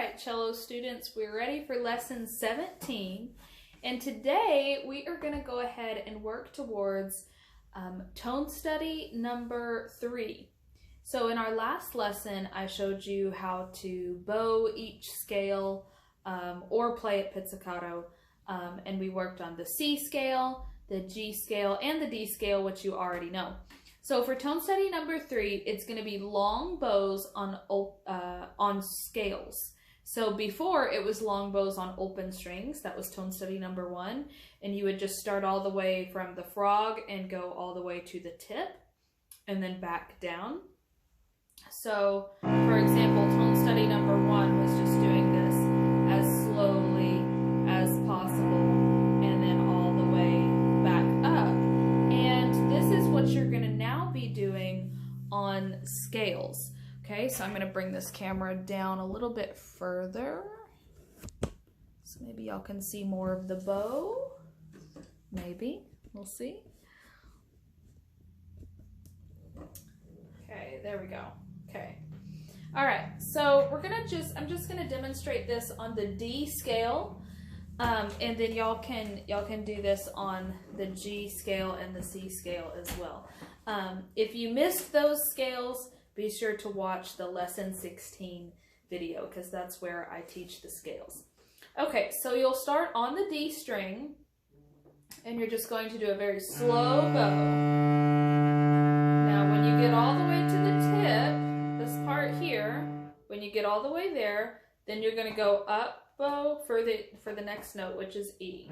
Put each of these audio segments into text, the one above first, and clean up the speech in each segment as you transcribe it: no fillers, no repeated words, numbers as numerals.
right, cello students, we're ready for lesson 17. And today we are going to go ahead and work towards tone study number 3. So in our last lesson, I showed you how to bow each scale or play it pizzicato. And we worked on the C scale, the G scale, and the D scale, which you already know. So for tone study number 3, it's going to be long bows on scales. So before it was long bows on open strings. That was tone study number 1. And you would just start all the way from the frog and go all the way to the tip and then back down. So for example, tone study number 1 was just doing this as slowly as possible and then all the way back up. And this is what you're going to now be doing on scales. Okay, so I'm going to bring this camera down a little bit further. So maybe y'all can see more of the bow. Maybe. We'll see. Okay, there we go. Okay. All right, so I'm just going to demonstrate this on the D scale. And then y'all can do this on the G scale and the C scale as well. If you missed those scales, be sure to watch the lesson 16 video because that's where I teach the scales. Okay, so you'll start on the D string and you're just going to do a very slow bow. Now when you get all the way to the tip, this part here, when you get all the way there, then you're going to go up bow for the next note, which is E.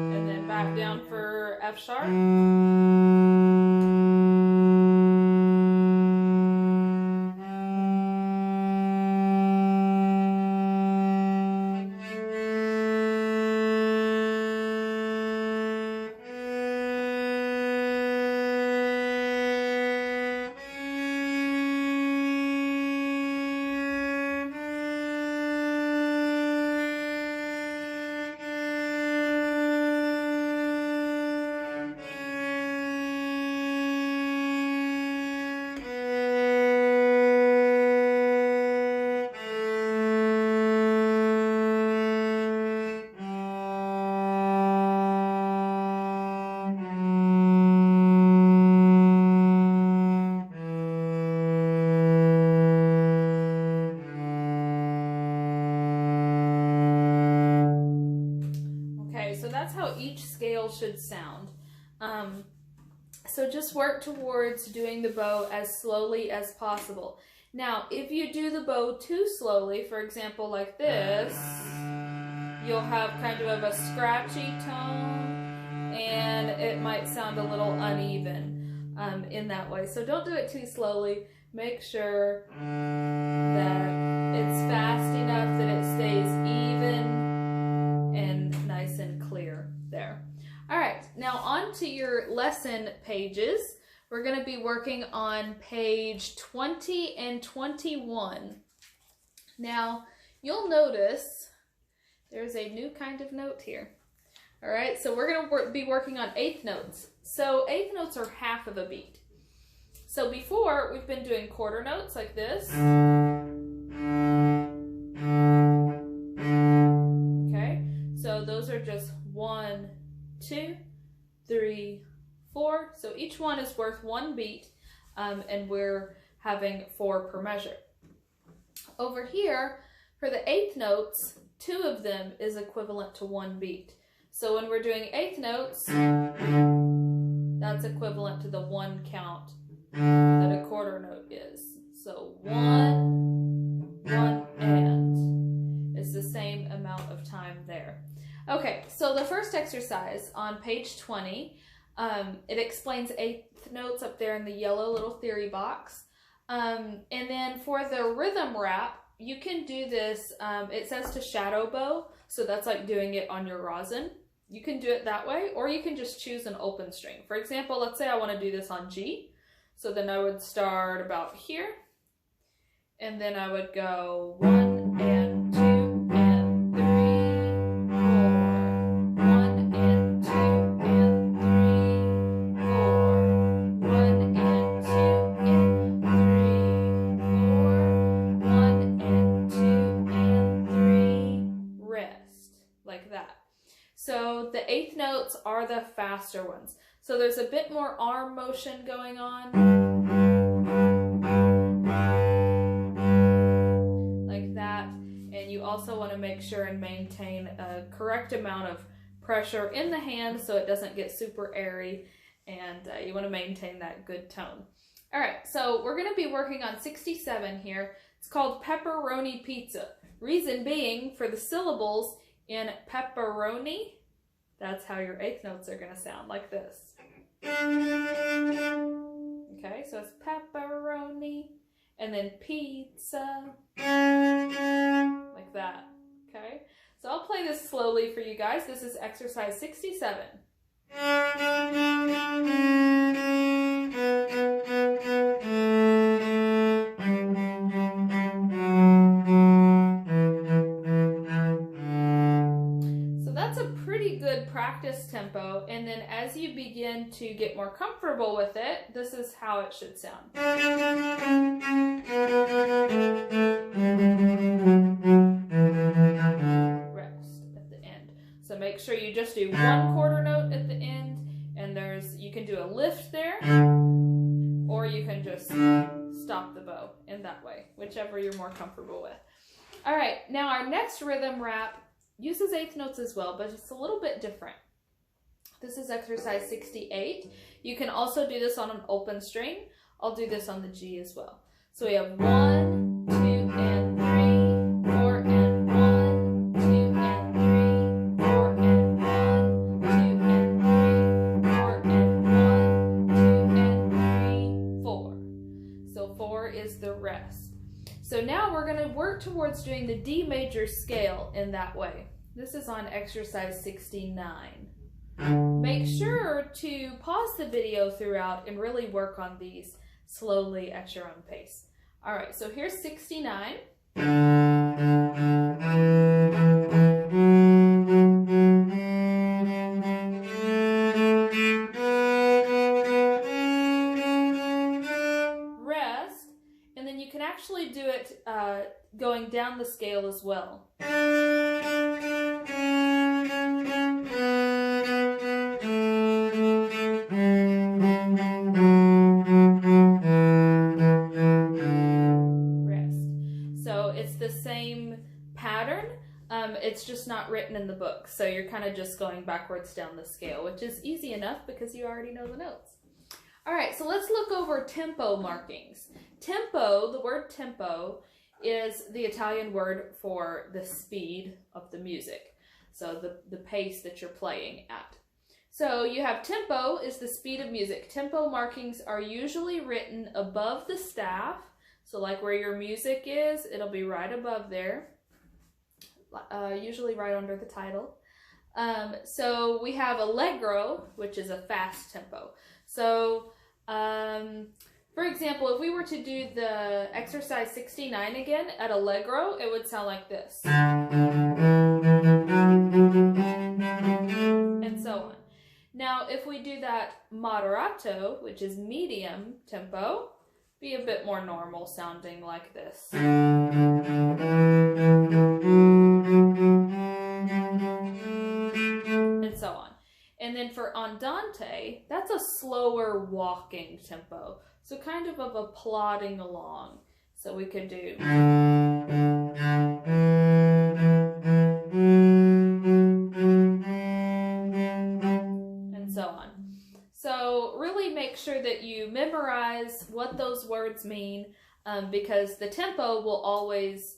And then back down for F sharp. So that's how each scale should sound. So just work towards doing the bow as slowly as possible. Now, if you do the bow too slowly, for example, like this, you'll have kind of a scratchy tone and it might sound a little uneven in that way. So don't do it too slowly. Make sure that it's fast enough that it stays even and nice and clear there. All right, now on to your lesson pages. We're going to be working on page 20 and 21. Now, you'll notice there's a new kind of note here. All right, so we're going to be working on eighth notes. So eighth notes are half of a beat. So before, we've been doing quarter notes like this. So those are just 1, 2, 3, 4. So each one is worth 1 beat, and we're having 4 per measure. Over here, for the eighth notes, 2 of them is equivalent to 1 beat. So when we're doing eighth notes, that's equivalent to the 1 count that a quarter note is. So 1, 1, and is the same amount of time there. Okay, so the first exercise on page 20, it explains eighth notes up there in the yellow little theory box. And then for the rhythm rap, you can do this, it says to shadow bow, so that's like doing it on your rosin. You can do it that way, or you can just choose an open string. For example, let's say I want to do this on G. So then I would start about here, and then I would go 1 and 2 and 3, 4, 1 and 2 and 3, 4, 1 and 2 and are the faster ones. So there's a bit more arm motion going on. Like that. And you also want to make sure and maintain a correct amount of pressure in the hand so it doesn't get super airy, and you want to maintain that good tone. All right, so we're going to be working on 67 here. It's called pepperoni pizza. Reason being, for the syllables in pepperoni, that's how your eighth notes are going to sound, like this. Okay, so it's pepperoni, and then pizza, like that. Okay, so I'll play this slowly for you guys. This is exercise 67. So that's a pretty good practice tempo, and then as you begin to get more comfortable with it, this is how it should sound. So make sure you just do one quarter note at the end, and you can do a lift there, or you can just stop the bow in that way, whichever you're more comfortable with. All right, now our next rhythm rap uses eighth notes as well, but it's a little bit different. This is exercise 68. You can also do this on an open string. I'll do this on the G as well. So we have 1, 2, and 3, 4, and 1, 2, and 3, 4, and 1, 2, and 3, 4, and 1, 2, and 3, 4. So 4 is the rest. So now we're going to work towards doing the D major scale in that way. This is on exercise 69. Make sure to pause the video throughout and really work on these slowly at your own pace. All right, so here's 69. Rest, and then you can actually do it going down the scale as well. It's just not written in the book, so you're kind of just going backwards down the scale, which is easy enough because you already know the notes. All right, so let's look over tempo markings. Tempo, the word tempo, is the Italian word for the speed of the music, so the pace that you're playing at. So you have tempo is the speed of music. Tempo markings are usually written above the staff, so like where your music is, it'll be right above there. Usually right under the title. So we have allegro, which is a fast tempo. So, for example, if we were to do the exercise 69 again at allegro, it would sound like this. And so on. Now, if we do that moderato, which is medium tempo, be a bit more normal sounding like this. And so on. And then for andante, that's a slower walking tempo. So kind of a plodding along. So we could do. And so on. So really make sure that you memorize what those words mean, because the tempo will always,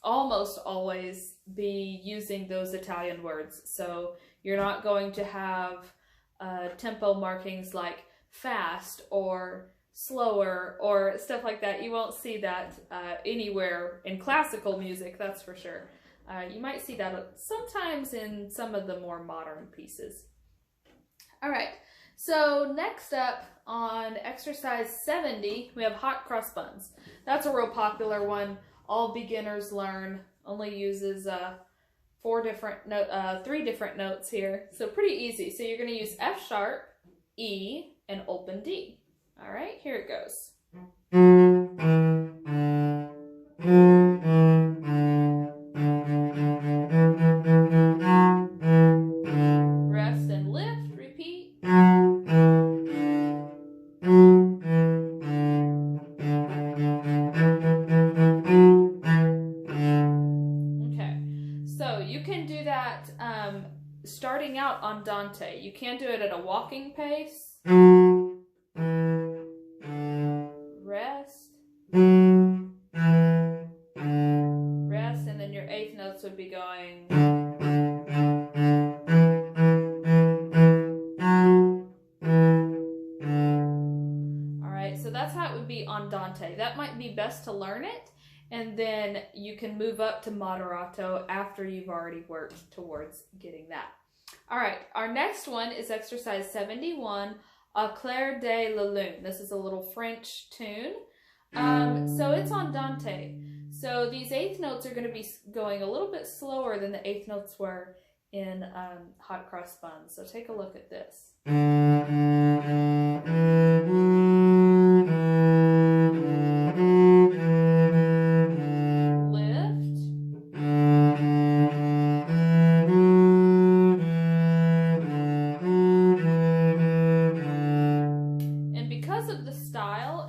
almost always be using those Italian words. So you're not going to have tempo markings like fast or slower or stuff like that. You won't see that anywhere in classical music, that's for sure. You might see that sometimes in some of the more modern pieces. All right, so next up on exercise 70, we have hot cross buns. That's a real popular one. All beginners learn. Only uses 3 different notes here. So pretty easy. So you're going to use F sharp, E, and open D. All right, here it goes. that starting out andante. You can do it at a walking pace. Rest. Rest, and then your eighth notes would be going. Alright, so that's how it would be andante. That might be best to learn it, and then you can move up to moderato after you've already worked towards getting that. Alright, our next one is exercise 71, Au clair de la lune. This is a little French tune. So it's andante. So these eighth notes are going to be going a little bit slower than the eighth notes were in Hot Cross Buns. So take a look at this.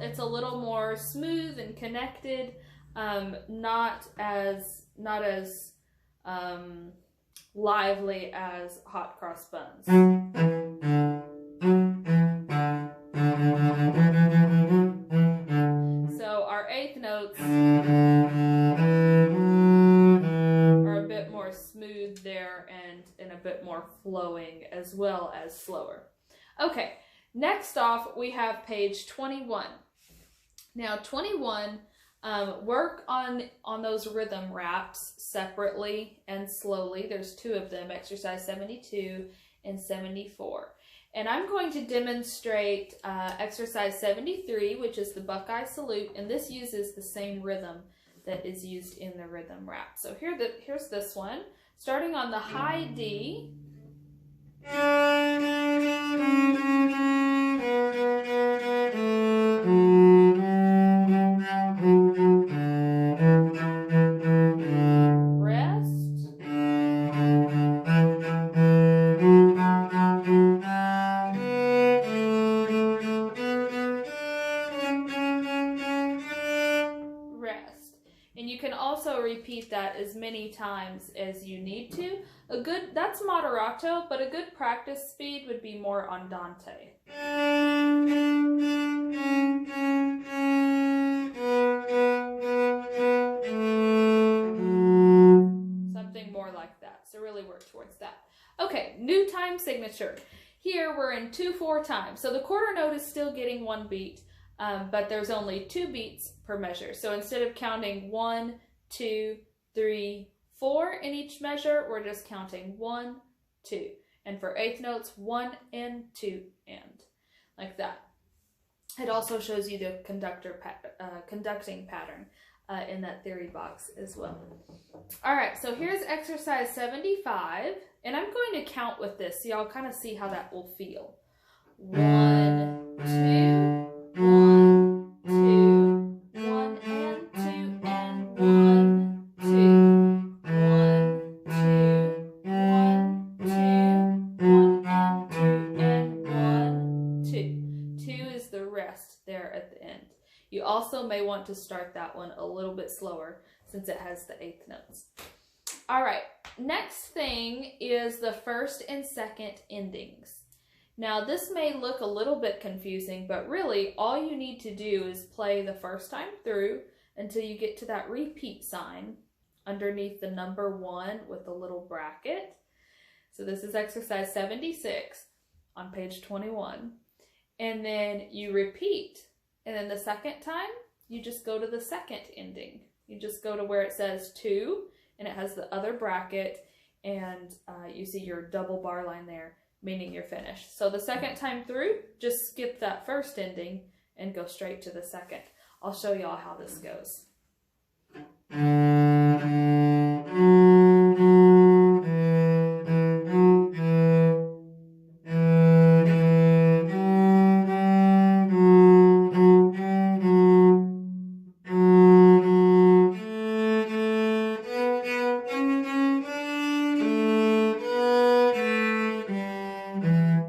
It's a little more smooth and connected, not as lively as Hot Cross Buns. So our eighth notes are a bit more smooth there and a bit more flowing as well as slower. Okay, next off we have page 21. Now 21, work on those rhythm raps separately and slowly. There's two of them, exercise 72 and 74. And I'm going to demonstrate exercise 73, which is the Buckeye Salute, and this uses the same rhythm that is used in the rhythm rap. So here's this one, starting on the high D. And you can also repeat that as many times as you need to. That's moderato, but a good practice speed would be more andante. Something more like that. So really work towards that. Okay, new time signature. Here we're in 2/4 time. So the quarter note is still getting one beat. But there's only 2 beats per measure. So instead of counting 1, 2, 3, 4 in each measure, we're just counting 1, 2. And for eighth notes, 1 and 2 and like that. It also shows you the conducting pattern in that theory box as well. All right, so here's exercise 75, and I'm going to count with this so y'all kind of see how that will feel. 1, 2. 1, 2, 1 and 2 and 1, 2, 1, 2, 1, 2, 1 and 2 and 1, 2. 2 is the rest there at the end. You also may want to start that one a little bit slower since it has the eighth notes. All right, next thing is the first and second endings. Now this may look a little bit confusing, but really all you need to do is play the first time through until you get to that repeat sign underneath the number 1 with the little bracket. So this is exercise 76 on page 21. And then you repeat. And then the second time, you just go to the second ending. You just go to where it says 2 and it has the other bracket and you see your double bar line there, meaning you're finished. So the second time through, just skip that first ending and go straight to the second. I'll show y'all how this goes.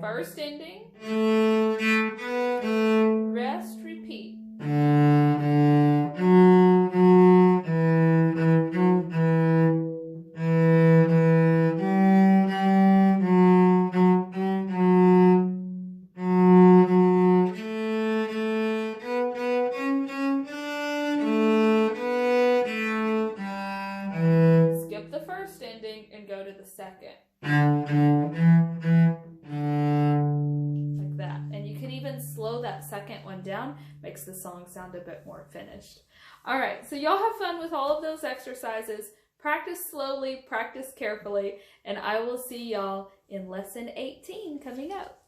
First ending, rest, repeat. even slow that second one down, makes the song sound a bit more finished. All right, so y'all have fun with all of those exercises. Practice slowly, practice carefully, and I will see y'all in lesson 18 coming up.